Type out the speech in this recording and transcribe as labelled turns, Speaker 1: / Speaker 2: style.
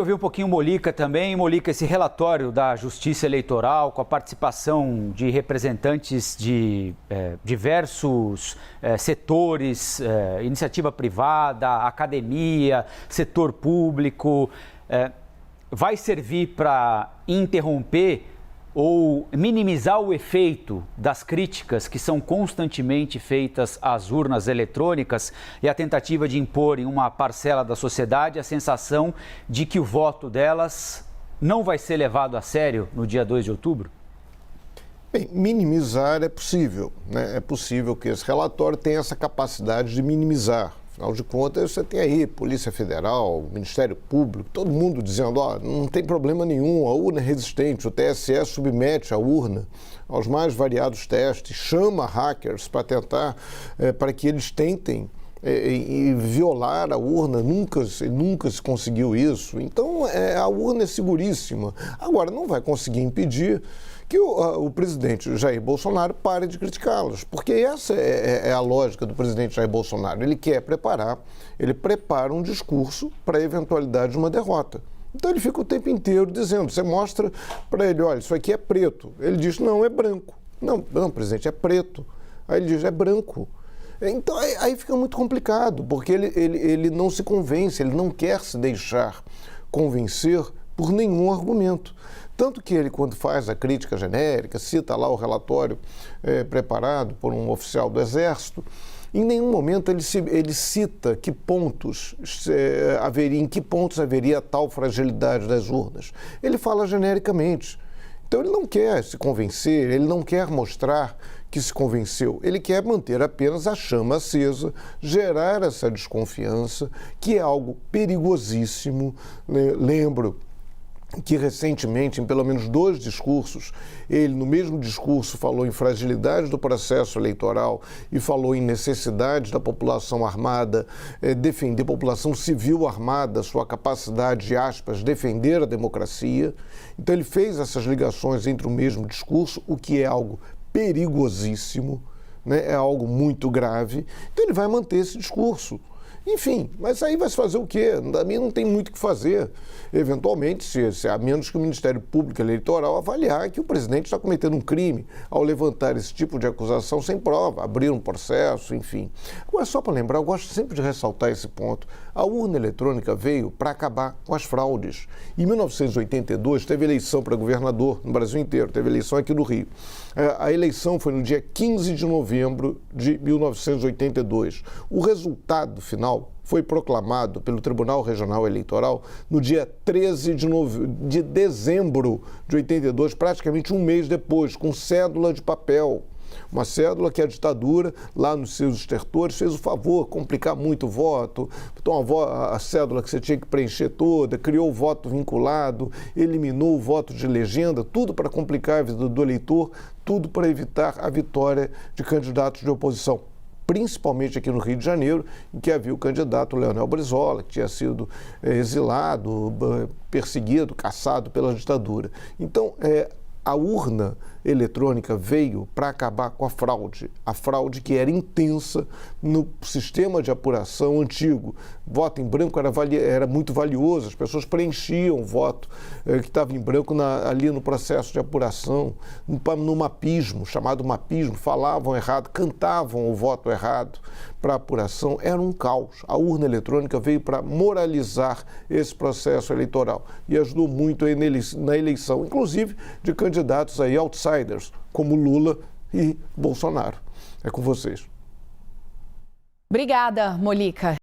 Speaker 1: Eu vi um pouquinho Molica também. Molica, esse relatório da Justiça Eleitoral, com a participação de representantes de diversos setores, iniciativa privada, academia, setor público, vai servir para interromper ou minimizar o efeito das críticas que são constantemente feitas às urnas eletrônicas e a tentativa de impor em uma parcela da sociedade a sensação de que o voto delas não vai ser levado a sério no dia 2 de outubro?
Speaker 2: Bem, minimizar é possível, né? É possível que esse relatório tenha essa capacidade de minimizar. Afinal de contas, você tem aí Polícia Federal, Ministério Público, todo mundo dizendo, não tem problema nenhum, a urna é resistente, o TSE submete a urna aos mais variados testes, chama hackers para tentar, para que eles tentem violar a urna, nunca se conseguiu isso. Então, a urna é seguríssima. Agora, não vai conseguir impedir que o presidente Jair Bolsonaro pare de criticá-las, porque essa é a lógica do presidente Jair Bolsonaro. Ele prepara um discurso para a eventualidade de uma derrota. Então ele fica o tempo inteiro dizendo, você mostra para ele, olha, isso aqui é preto. Ele diz, não, é branco. Não, presidente, é preto. Aí ele diz, é branco. Então aí fica muito complicado, porque ele não se convence, ele não quer se deixar convencer por nenhum argumento. Tanto que ele, quando faz a crítica genérica, cita lá o relatório preparado por um oficial do Exército, em nenhum momento ele cita em que pontos haveria tal fragilidade das urnas. Ele fala genericamente. Então ele não quer se convencer, ele não quer mostrar que se convenceu, ele quer manter apenas a chama acesa, gerar essa desconfiança, que é algo perigosíssimo. Lembro que recentemente, em pelo menos 2 discursos, ele no mesmo discurso falou em fragilidade do processo eleitoral e falou em necessidade da população armada defender, população civil armada, sua capacidade de, aspas, defender a democracia. Então ele fez essas ligações entre o mesmo discurso, o que é algo perigosíssimo, né? É algo muito grave. Então ele vai manter esse discurso. Enfim, mas aí vai se fazer o quê? A mim não tem muito o que fazer. Eventualmente, a menos que o Ministério Público Eleitoral avaliar que o presidente está cometendo um crime ao levantar esse tipo de acusação sem prova, abrir um processo, enfim. Agora, só para lembrar, eu gosto sempre de ressaltar esse ponto. A urna eletrônica veio para acabar com as fraudes. Em 1982, teve eleição para governador no Brasil inteiro, teve eleição aqui no Rio. A eleição foi no dia 15 de novembro de 1982. O resultado final foi proclamado pelo Tribunal Regional Eleitoral no dia 13 de dezembro de 82, praticamente um mês depois, com cédula de papel. Uma cédula que a ditadura, lá nos seus estertores, fez o favor de complicar muito o voto. Então, a cédula que você tinha que preencher toda, criou o voto vinculado, eliminou o voto de legenda, tudo para complicar a vida do eleitor, tudo para evitar a vitória de candidatos de oposição. Principalmente aqui no Rio de Janeiro, em que havia o candidato Leonel Brizola, que tinha sido exilado, perseguido, caçado pela ditadura. Então, a urna eletrônica veio para acabar com a fraude que era intensa no sistema de apuração antigo. Voto em branco era muito valioso, as pessoas preenchiam o voto que estava em branco ali no processo de apuração, no mapismo, chamado mapismo, falavam errado, cantavam o voto errado para apuração, era um caos. A urna eletrônica veio para moralizar esse processo eleitoral e ajudou muito na eleição, inclusive de candidatos aí outsiders, como Lula e Bolsonaro. É com vocês.
Speaker 3: Obrigada, Molica.